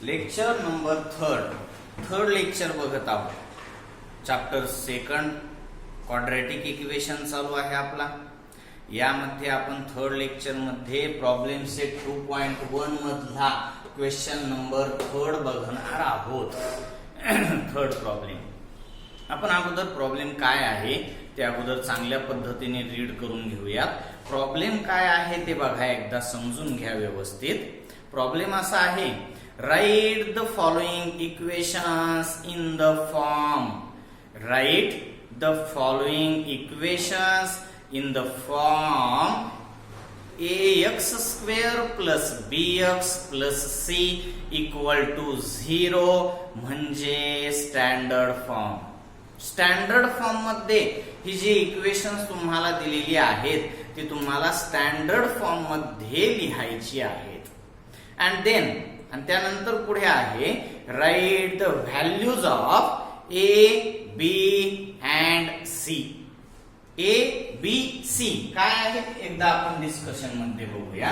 Lecture number third lecture बघत आहोत. Chapter 2 quadratic equation चालू आहे आपला. यामध्ये आपण थर्ड लेक्चर मध्ये प्रॉब्लेम सेट 2.1 मधला क्वेश्चन नंबर 3 बघणार आहोत. थर्ड प्रॉब्लेम आपण अगोदर प्रॉब्लेम काय आहे ते अगोदर चांगल्या पद्धतीने रीड करून घेऊयात. प्रॉब्लेम काय आहे ते बघा, एकदा समजून घ्या व्यवस्थित. प्रॉब्लेम असा आहे, write the following equations in the form. Write the following equations in the form ax² plus bx plus c equal to 0 म्हणजे स्टँडर्ड फॉर्म. स्टँडर्ड फॉर्म मध्ये ही जी इक्वेशन्स तुम्हाला दिलेली आहेत ती तुम्हाला स्टँडर्ड फॉर्म मध्ये लिहायची आहेत. अँड देन आणि त्यानंतर पुढे आहे write the values of a b and c. a b c काय आहे एकदा आपण डिस्कशन मध्ये बघूया.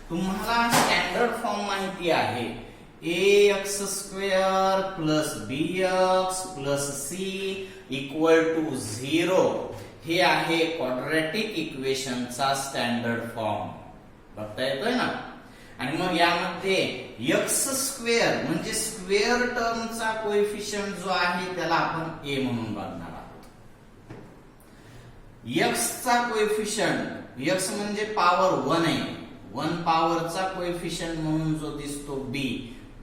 तुम्हाला स्टँडर्ड फॉर्म माहिती आहे, ax² plus bx plus c equal to 0 हे आहे क्वाड्रॅटिक इक्वेशनचा स्टँडर्ड फॉर्म. बघता येतोय ना. आणि मग यामध्ये x² म्हणजे स्क्वेअर टर्मचा कोएफिशियंट जो आहे त्याला आपण a म्हणून बघणार आहोत. x चा कोएफिशियंट, x म्हणजे पॉवर 1 आहे, 1 पॉवरचा कोएफिशियंट म्हणून जो दिसतो b,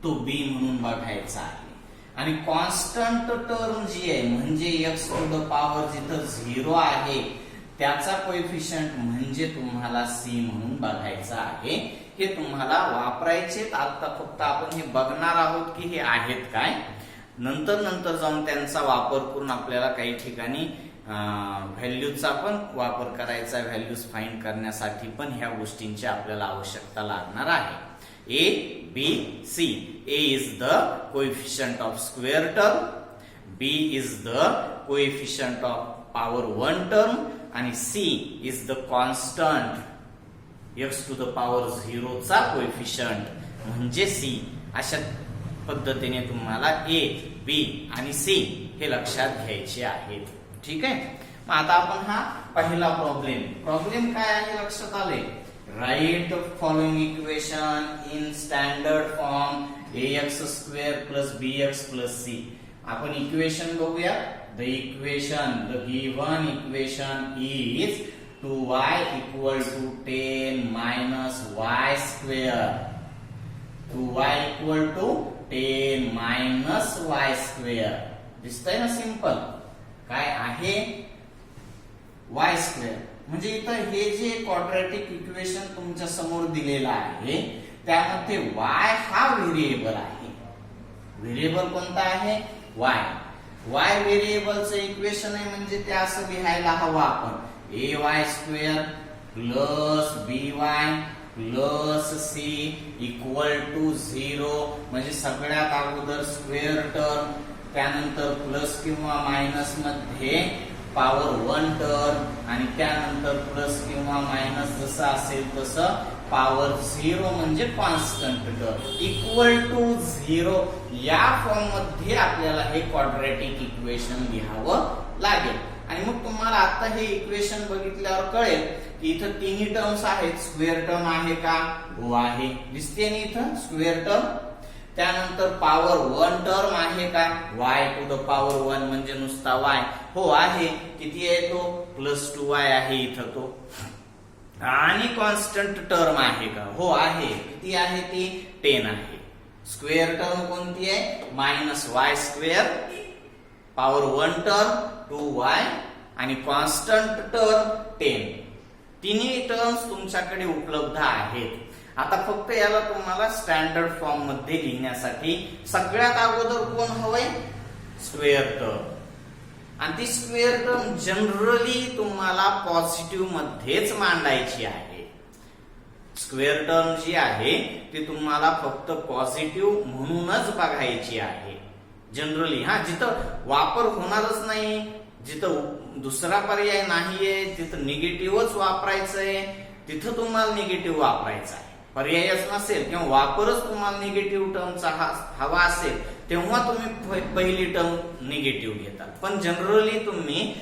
तो b म्हणून बघायचा आहे. आणि कॉन्स्टंट टर्म जी आहे म्हणजे x टू द पॉवर जिथं 0 आहे त्याचा कोएफिशियंट म्हणजे तुम्हाला c म्हणून बघायचा आहे. हे तुम्हाला वापरायचे. आता फक्त आपण हे बघणार आहोत की हे आहेत काय. नंतर जाऊन त्यांचा वापर करून आपल्याला काही ठिकाणी व्हॅल्यूचा पण वापर करायचा. व्हॅल्यूज फाइंड करण्यासाठी पण ह्या गोष्टींची आपल्याला आवश्यकता लागणार आहे. a b c. a is the coefficient of square term, b is the coefficient of power 1 term आणि c is the constant x to the power 0 चा कोएफिशियंट म्हणजे c. अशा पद्धतीने तुम्हाला a b आणि c हे लक्षात घ्यायचे आहेत. ठीक आहे. मग आता आपण हा पहिला प्रॉब्लेम काय आहे लक्षात आले. Write the following equation in standard form ax² plus bx plus c. आपण इक्वेशन बघूया. The given equation is 2y equal to 10 minus y². 2y equal to 10 minus y². दिसतंय ना सिंपल. काय आहे y² म्हणजे इथं हे जे क्वाड्रॅटिक इक्वेशन तुमच्या समोर दिलेलं आहे त्यामध्ये y हा व्हेरिएबल आहे. व्हेरिएबल कोणता आहे y. y व्हेरिएबलचं इक्वेशन आहे म्हणजे ते असं लिहायला हवं आपण, ay² plus by plus c equal to 0 म्हणजे सगळ्यात अगोदर स्क्वेअर टर्म, त्यानंतर प्लस किंवा मायनस मध्ये पॉवर 1 टर्म आणि त्यानंतर प्लस किंवा मायनस जसं असेल तसं पॉवर 0 म्हणजे कॉन्स्टंट टर्म इक्वल टू 0. या फॉर्म मध्ये आपल्याला हे क्वाड्रॅटिक इक्वेशन लिहावं लागेल. आणि मग तुम्हाला आता हे इक्वेशन बघितल्यावर कळेल की इथं तिन्ही टर्म्स आहेत. स्क्वेअर टर्म आहे का, हो आहे, दिसते ना इथं स्क्वेअर टर्म. त्यानंतर पॉवर 1 टर्म आहे का, y टू द पॉवर 1 म्हणजे नुसता y, हो आहे. किती आहे तो, प्लस 2y आहे इथं तो. आणि कॉन्स्टंट टर्म आहे का, हो आहे. किती आहे ती, 10 आहे. स्क्वेअर टर्म कोणती आहे, minus y², power 1 term 2y आणि कॉन्स्टंट टर्म 10. तिन्ही टर्म्स तुमच्याकडे उपलब्ध आहेत. आता फक्त याला तुम्हाला स्टँडर्ड फॉर्म मध्ये लिहिण्यासाठी सगळ्यात अगोदर कोण हवंय, स्क्वेअर टर्म. आणि ती स्क्वेअर टर्म जनरली तुम्हाला पॉझिटिव्ह मध्येच मांडायची आहे. स्क्वेअर टर्म जी आहे ती तुम्हाला फक्त पॉझिटिव्ह म्हणूनच बघायची आहे जनरली. हा, जिथं वापर होणारच नाही, जिथं दुसरा पर्याय नाहीये तिथं निगेटिव्हच वापरायचंय, तिथं तुम्हाला निगेटिव्ह वापरायचं आहे. पर्यायच नसेल किंवा वापरच तुम्हाला निगेटिव्ह टर्मचा हवा असेल तेव्हा तुम्ही पहिली टर्म निगेटिव्ह घेता. पण जनरली तुम्ही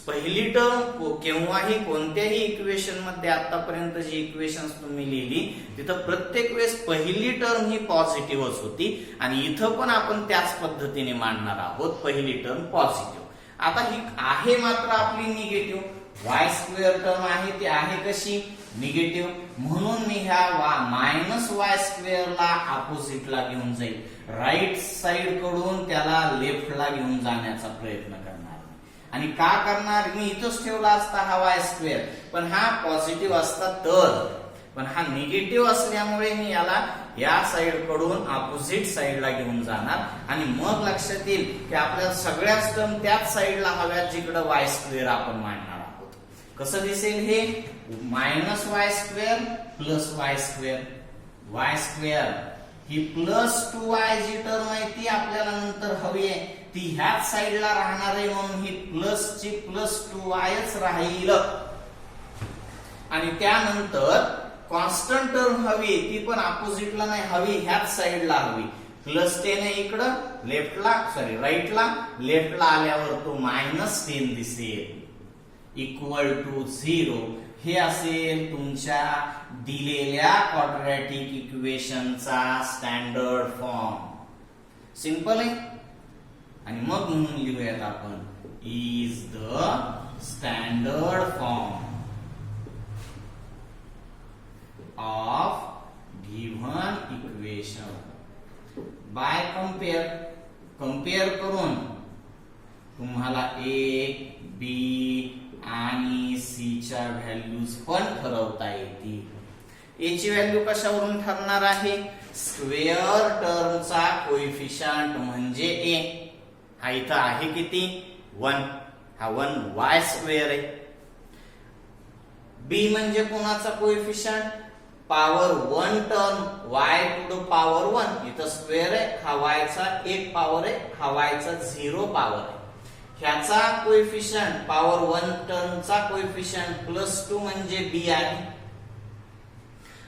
पहिली टर्म केव्हाही कोणत्याही इक्वेशन मध्ये आतापर्यंत जी इक्वेशन्स तुम्ही लिहिली तिथं प्रत्येक वेळेस पहिली टर्म ही पॉझिटिव्हच होती आणि इथं पण आपण त्याच पद्धतीने मांडणार आहोत, पहिली टर्म पॉझिटिव्ह. आता ही आहे मात्र आपली निगेटिव्ह, वाय स्क्वेअर टर्म आहे ती आहे कशी निगेटिव्ह, म्हणून मी ह्या मायनस वाय स्क्वेअरला अपोजिटला घेऊन जाईल, राईट साइड कडून त्याला लेफ्टला घेऊन जाण्याचा प्रयत्न करणार. आणि का करणार, मी इथंच ठेवला असता हा वाय स्क्वेअर, पण हा पॉझिटिव्ह असता तर, पण हा निगेटिव्ह असल्यामुळे मी याला या साइड कडून अपोजिट साइडला घेऊन जाणार आणि मग लक्षात येईल की आपल्याला सगळ्याच टर्म त्याच साइडला हव्यात जिकडे वाय स्क्वेअर आपण मांडणार आहोत. कसं दिसेल हे, minus y square plus y square, y square ही प्लस 2y जी टर्म आहे ती आपल्याला नंतर हवी आहे, ती ह्याच साइडला राहणार आहे म्हणून ही प्लस ची प्लस 2yच राहील. आणि त्यानंतर कॉन्स्टंट टर्म हवी ती पण अपोजिटला नाही हवी, ह्याच साइडला हवी, प्लस 10 आहे इकडं लेफ्टला, सॉरी राईटला, लेफ्टला आल्यावर तो मायनस 10 दिसेल, इक्वल टू 0. हे असेल तुमच्या दिलेल्या क्वाड्रॅटिक इक्वेशनचा स्टँडर्ड फॉर्म. सिंपल आहे. आणि मग म्हणून लिहूयात आपण is the standard form of given equation by compare करून तुम्हाला A, B आणि C च्या व्हॅल्यूज पण ठरवता येतील. A ची व्हॅल्यू कशावरून ठरणार आहे, स्क्वेअर टर्मचा कोएफिशियंट म्हणजे A. हा इथं आहे किती 1, हा 1 y स्क्वेअर आहे. B म्हणजे कोणाचा coefficient, power 1 term y to the power 1, इथं स्क्वेअर आहे, हा y चा 1 पॉवर आहे, हा y चा 0 पॉवर आहे. ह्याचा कोएफिशियंट पॉवर 1 टर्मचा कोएफिशियंट प्लस 2 म्हणजे b आहे.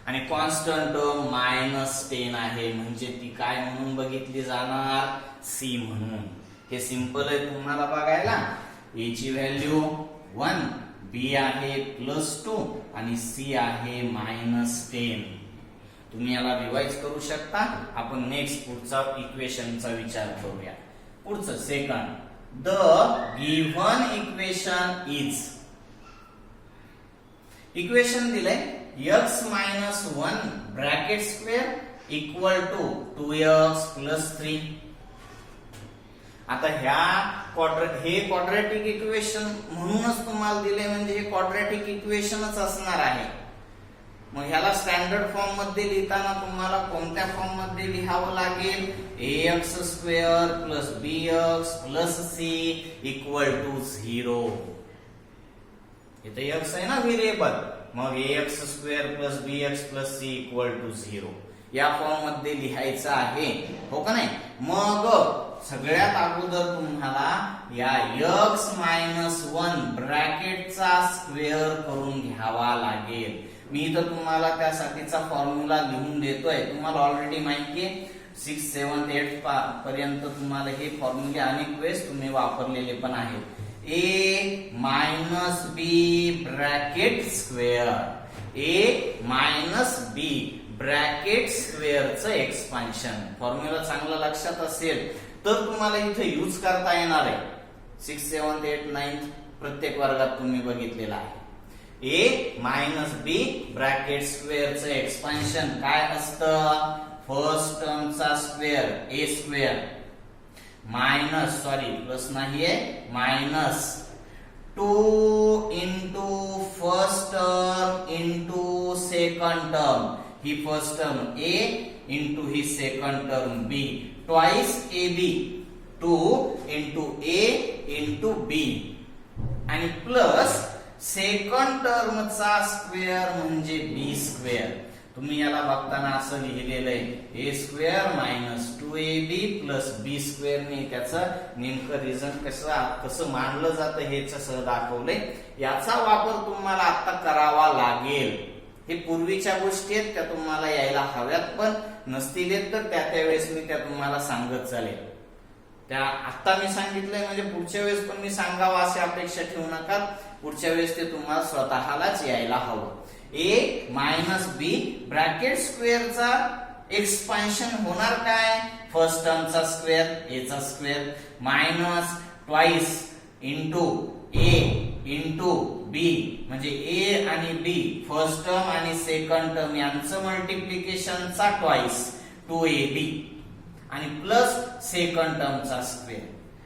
आणि कॉन्स्टंट टर्म मायनस 10 आहे म्हणजे ती काय म्हणून बघितली जाणार, c म्हणून. हे सिंपल आहे तुम्हाला बघायला. a ची व्हॅल्यू 1, B आहे प्लस 2 आणि C आहे मायनस 10. तुम्ही याला रिवाइज करू शकता. आपण नेक्स्ट पुढचा इक्वेशनचा विचार करूया. पुढचं second, the given equation is, equation दिलंय x minus 1 bracket square equal to 2x plus 3. आता हे क्वाड्रॅटिक इक्वेशन म्हणूनच तुम्हाला दिले म्हणजे हे क्वाड्रॅटिक इक्वेशनच असणार आहे. मग ह्याला स्टँडर्ड फॉर्म मध्ये लिहिताना तुम्हाला कोणत्या फॉर्म मध्ये लिहावं लागेल, ax square plus bx plus c equal to 0. इथे x आहे ना व्हेरिएबल, मग ax square plus bx plus c equal to 0 या फॉर्म मध्ये लिहायचं आहे, हो का नाही. मग सगळ्यात अगोदर तुम्हाला या x मायनस 1 ब्रॅकेटचा स्क्वेअर करून घ्यावा लागेल. मी इथं तुम्हाला त्यासाठीचा फॉर्म्युला लिहून देतोय. तुम्हाला ऑलरेडी माहिती आहे 6, 7, 8 पर्यंत तुम्हाला हे फॉर्म्युले अनेक वेळेस तुम्ही वापरलेले पण आहेत. a minus b bracket square, a minus b bracket स्क्वेअरचं एक्सपान्शन. फॉर्म्युला चांगला लक्षात असेल तर तुम्हाला इथे यूज करता येणार आहे. 6, 7, 8, 9 प्रत्येक वर्गात तुम्ही बघितलेला आहे. a मायनस b ब्रॅकेट स्क्वेअरचं एक्सपान्शन काय असतं, फर्स्ट टर्मचा square a square minus, sorry plus नाहीये, minus 2 into first term into second term. ही फर्स्ट टर्म a इंटू ही second term b, twice ab, 2 into a into b आणि plus second टर्मचा square म्हणजे b square. तुम्ही याला बघताना असं लिहिलेलं आहे a square minus 2ab plus b square ने त्याचं नेमकं रिझन कसं मांडलं जातं हे सह दाखवलंय. याचा वापर तुम्हाला आता करावा लागेल. हे पूर्वीच्या गोष्टी आहेत, त्या तुम्हाला यायला हव्यात, पण नसतील येत तर त्यावेळेस मी त्या तुम्हाला सांगत चालेल. त्या आता मी सांगितलंय म्हणजे पुढच्या वेळेस पण मी सांगावं अशी अपेक्षा ठेवू नका. पुढच्या वेळेस ते तुम्हाला स्वतःलाच यायला हवं. ए मायनस बी ब्रॅकेट स्क्वेअरचा एक्सपान्शन होणार काय? फर्स्ट टर्मचा स्क्वेअर ए चा स्क्वेअर मायनस ट्वाइस इंटू ए इंटू बी म्हणजे ए आणि बी फर्स्ट टर्म आणि सेकंड टर्म यांचं मल्टिप्लिकेशनचा ट्वाइस 2ab आणि प्लस सेकंड टर्मचा स्क्वेअर.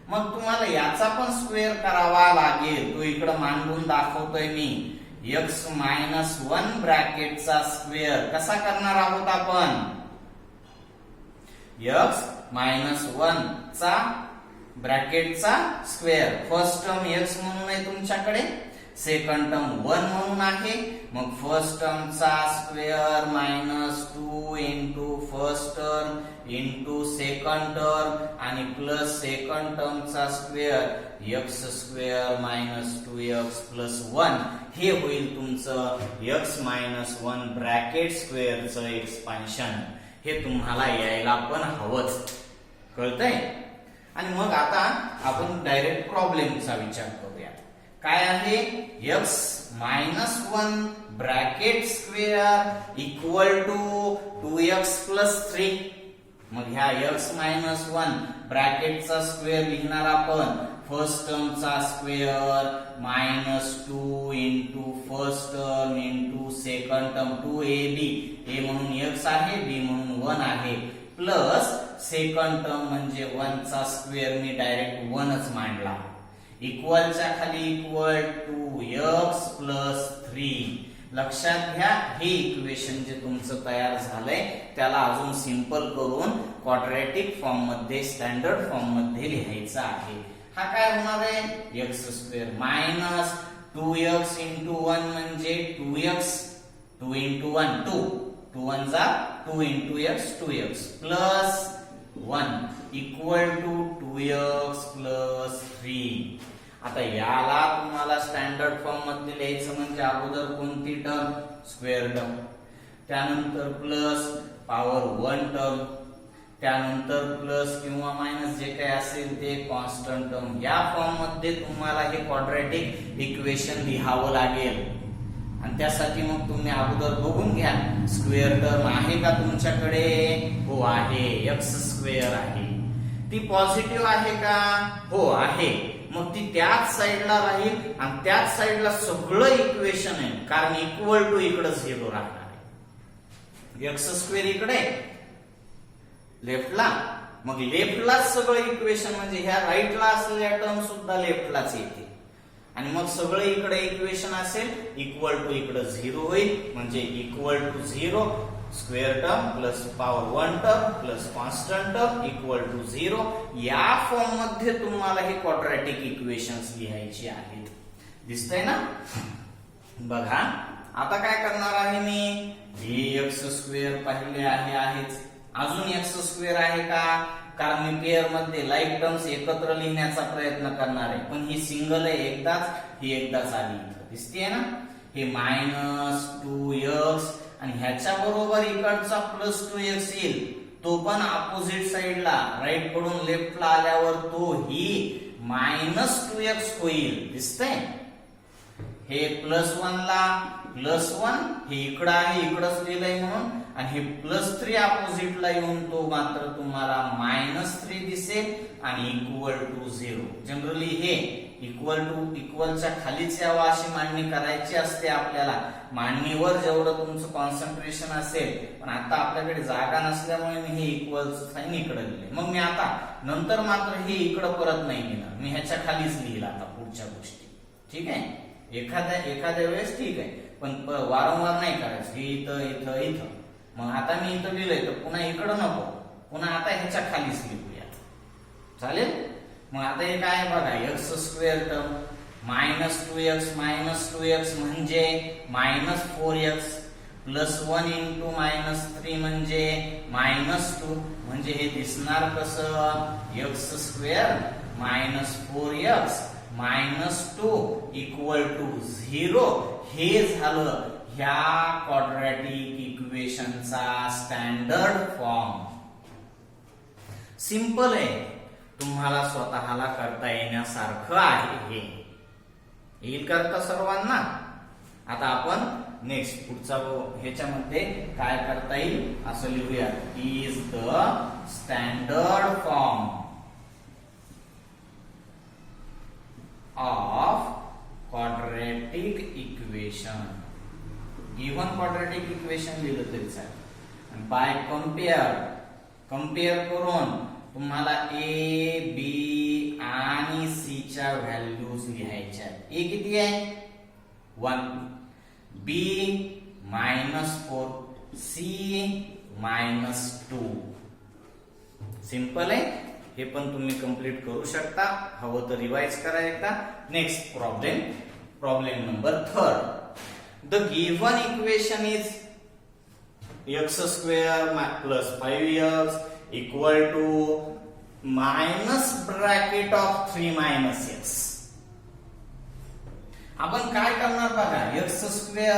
मग तुम्हाला याचा पण स्क्वेअर करावा लागेल. तो इकडे मांडून दाखवतोय मी. x मायनस 1 ब्रॅकेटचा स्क्वेअर कसा करणार आहोत आपण? x मायनस 1 चा ब्रॅकेटचा स्क्वेअर. फर्स्ट टर्म x म्हणून आहे तुमच्याकडे, सेकंड टर्म 1 म्हणून आहे. मग फर्स्ट टर्मचा square minus 2 into first term into second term आणि प्लस सेकंड टर्मचा square x square minus 2x plus 1 हे होईल तुमचं x मायनस 1 ब्रॅकेट स्क्वेअरचं एक्सपान्शन. हे तुम्हाला यायला पण हवंच. कळतंय? आणि मग आता आपण डायरेक्ट प्रॉब्लेमचा विचार करूया. काय आहे? x minus 1 bracket square equal to 2x plus 3. मग ह्या x मायनस 1 ब्रॅकेटचा स्क्वेअर लिहिणार आपण फर्स्ट टर्मचा square minus 2 into first term into second term 2ab. a म्हणून x आहे, b म्हणून 1 आहे, प्लस सेकंड टर्म म्हणजे 1 चा स्क्वेअर मी डायरेक्ट 1च मांडला. इक्वलच्या खाली इक्वल टू x प्लस 3. लक्षात घ्या, हे इक्वेशन जे तुमचं तयार झालंय त्याला अजून सिंपल करून क्वाड्रॅटिक फॉर्म मध्ये, स्टँडर्ड फॉर्म मध्ये लिहायचं आहे. हा काय होणार आहे? x square minus 2x into 1 म्हणजे 2x, 2 इंटू 1 2, 2 1 जा 2 into x 2x plus 1 equal to 2x plus 3. आता याला तुम्हाला स्टँडर्ड फॉर्म मध्ये लिहायचं म्हणजे अगोदर कोणती टर्म? स्क्वेअर टर्म, त्यानंतर प्लस पॉवर 1 टर्म, त्यानंतर प्लस किंवा मायनस जे काही असेल ते कॉन्स्टंट टर्म. या फॉर्म मध्ये तुम्हाला हे क्वाड्रॅटिक इक्वेशन लिहावं लागेल. आणि त्यासाठी मग तुम्ही अगोदर बघून घ्या स्क्वेअर टर्म आहे का तुमच्याकडे? हो आहे, x स्क्वेअर आहे. ती पॉझिटिव्ह आहे का? हो आहे. मग ती त्याच साइडला राहील आणि त्याच साइडला सगळं इक्वेशन आहे, कारण इक्वल टू इकडे 0 राहणार आहे. x स्क्वेअर इकडे लेफ्टला, मग लेफ्टलाच सगळं इक्वेशन म्हणजे ह्या राईटला असलेल्या टर्म सुद्धा लेफ्टलाच येते. आणि मग सगळं इकडे इक्वेशन असेल इक्वल टू इकडे 0 होईल म्हणजे equal to 0 square term plus power 1 term plus constant term equal to 0. या फॉर्म मध्ये तुम्हाला हे क्वाड्रॅटिक इक्वेशन्स लिहायची आहेत. दिसतंय ना? बघा आता काय करणार आहे मी? हे x स्क्वेअर पाहिले आहेच, अजून x स्क्वेअर आहे का? कारण मी पेअर मध्ये लाईक टर्म्स एकत्र लिहिण्याचा प्रयत्न करणार आहे, पण ही सिंगल आहे एकदाच, ही एकदाच आली. दिसतेय ना? हे मायनस 2x आणि ह्याच्या बरोबर इकडचा प्लस 2x येईल, तो पण अपोजिट साइडला राईट कडून लेफ्टला आल्यावर तो ही मायनस 2x होईल. दिसतंय? हे प्लस 1 ला प्लस 1 हे इकडं आहे, इकडंच लिहिलंय म्हणून, आणि हे प्लस 3 अपोजिटला येऊन तो मात्र तुम्हाला मायनस 3 दिसेल आणि इक्वल टू 0. जनरली हे इक्वल टू इक्वलच्या खालीच यावं अशी मांडणी करायची असते आपल्याला. मांडणीवर जेवढं तुमचं कॉन्सन्ट्रेशन असेल, पण आता आपल्याकडे जागा नसल्यामुळे मी हे इक्वलचं साइन इकडे लिहिले. मग मी आता नंतर मात्र हे इकडं परत नाही लिहिणार, मी ह्याच्या खालीच लिहिलं आता पुढच्या गोष्टी. ठीक आहे? एखाद्या वेळेस ठीक आहे, पण वारंवार नाही करायचं. हे इथं इथं इथं. मग आता मी इथं लिहिलंय तर पुन्हा इकडं नको, पुन्हा आता ह्याच्या खालीच लिहूया. चालेल? मग आता हे काय बघा, x square term minus 2x म्हणजे minus 4x plus 1 into minus 3 म्हणजे मायनस 2. म्हणजे हे दिसणार कसं? x square minus 4x minus 2 equal to 0. हे झालं ह्या क्वाड्रॅटिक इक्वेशनचा स्टँडर्ड फॉर्म सिंपल आहे, तुम्हाला स्वतःला करता येण्यासारखं आहे. हे येईल करता सर्वांना. आता आपण नेक्स्ट पुढचा ह्याच्यामध्ये काय करता येईल असं लिहूया. Is the standard form of quadratic equation. Given quadratic equation लिहिलं तरी चालेल. बाय कम्पेअर करून तुम्हाला ए, बी आणि सी च्या व्हॅल्यूज लिहायच्या. ए किती आहे? 1, बी -4, सी -2. सिंपल आहे. हे पण तुम्ही कंप्लीट करू शकता. हवं तर रिवाइज करा एकदा. Next problem number 3. The given equation is x² plus 5x equal to minus bracket of 3 minus x. आपण काय करणार बघा. x²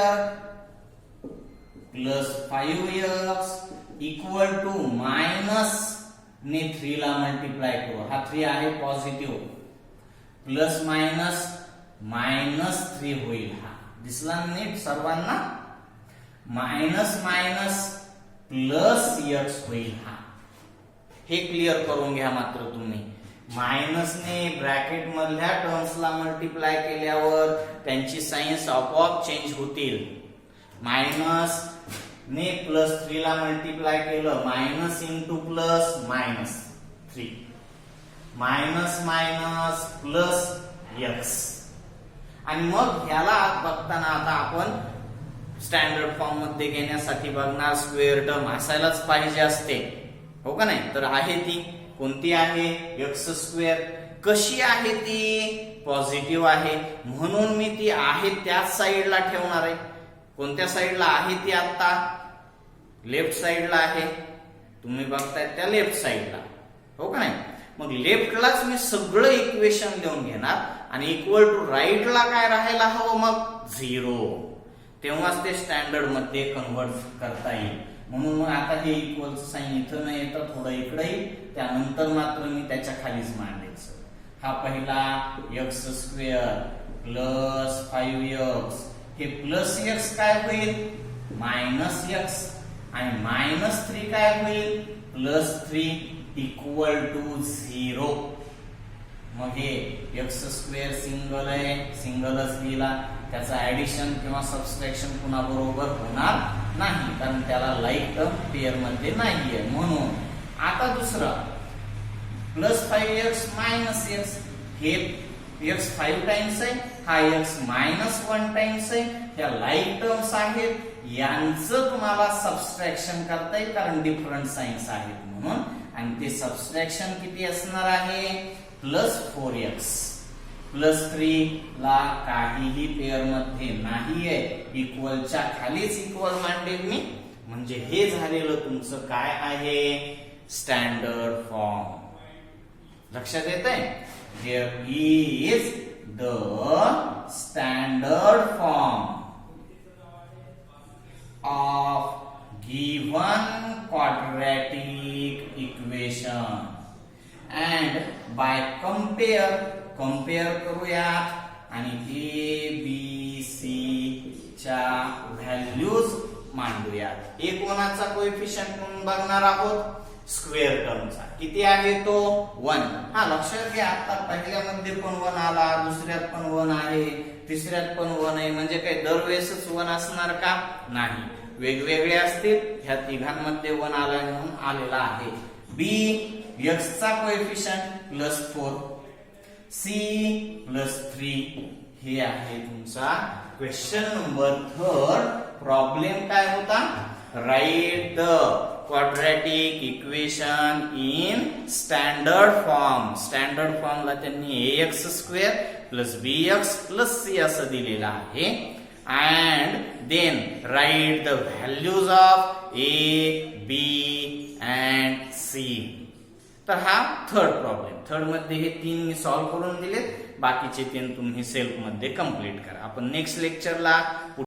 plus 5x equal to minus ने 3 ला मल्टिप्लाय करू. हा 3 आहे पॉझिटिव्ह, प्लस मायनस -3 होईल. हा दिसला नीट सर्वांना. मायनस प्लस x होईल. हा हे क्लिअर करून घ्या मात्र तुम्ही. मायनसने ब्रॅकेट मधल्या टर्म्सला मल्टिप्लाय केल्यावर त्यांची साइन्स आपोआप चेंज होतील. मायनस ने +3 ला मल्टिप्लाय केलं, minus into plus -3, minus plus x. आणि मग ह्याला बघताना आता आपण स्टँडर्ड फॉर्म मध्ये घेण्यासाठी बघणार. स्क्वेअर टर्म असायलाच पाहिजे असते, हो का नाही? तर आहे ती कोणती आहे? x². कशी आहे ती? पॉझिटिव्ह आहे, म्हणून मी ती आहे त्याच साईडला ठेवणार आहे. कोणत्या साईडला आहे ती? आता लेफ्ट साईडला आहे. तुम्ही बघताय त्या लेफ्ट साईडला, हो का नाही? मग लेफ्टलाच मी सगळं इक्वेशन लिहून घेणार आणि इक्वल टू राईटला काय राहायला हवं? मग 0. तेव्हाच ते स्टँडर्ड मध्ये कन्व्हर्ट करता येईल. म्हणून मग आता हे इक्वल साइन इथं नाही येतं, थोडं इकडे येईल. त्यानंतर मात्र मी त्याच्या खालीच मांडायचं. हा पहिला x² plus 5x. हे प्लस x काय होईल? -x. आणि -3 काय होईल? +3 इक्वल टू 0. मग हे x² सिंगल आहे, सिंगलच लिहिला. त्याचा ऍडिशन किंवा सबट्रॅक्शन पुन्हा बरोबर होणार नाही, कारण त्याला लाईक टर्म पेअर मध्ये नाहीये. म्हणून आता दुसरं +5x -x. हे x 5 टाइम्स आहे, हा x -1 टाइम्स आहे. ह्या लाईक टर्म्स आहेत, यांचं तुम्हाला सबट्रॅक्शन करता येईल कारण डिफरंट साइन्स आहेत म्हणून. आणि ते सबट्रॅक्शन किती असणार आहे? +4x. +3 ला काहीही पेअर मध्ये नाहीये, इक्वलच्या खालीच इक्वल मांडेल मी. म्हणजे हे झालेलं तुमचं काय आहे? Standard form. लक्षात येतंय? Here is the standard form of given quadratic equation. And by compare करूयात आणि A, B, C च्या व्हॅल्यूज मांडूयात. एक कोणाचा कोएफिशियंट म्हणून बघणार आहोत? स्क्वेअर टर्मचा. किती आहे तो? 1. हा लक्षात घ्या, आता पहिल्यामध्ये पण 1 आला, दुसऱ्यात पण 1 आहे, तिसऱ्यात पण 1 आहे. म्हणजे काय दरवेळेसच 1 असणार का? नाही, वेगवेगळे असतील. ह्या तिघांमध्ये 1 आला म्हणून आलेला आहे. बी x चा कोएफिशियंट +4, C +3. हे आहे तुमचा क्वेश्चन नंबर 3. प्रॉब्लेम काय होता? Write the quadratic equation in standard form. Standard फॉर्मला त्यांनी ax² + bx + c असं दिलेलं आहे. And then write the values of a, b and c. तर हा थर्ड प्रॉब्लेम. थर्ड मध्ये हे 3 मी सॉल्व्ह करून दिलेत, बाकीचे 3 तुम्ही सेल्फ मध्ये कंप्लीट करा. आपण नेक्स्ट लेक्चरला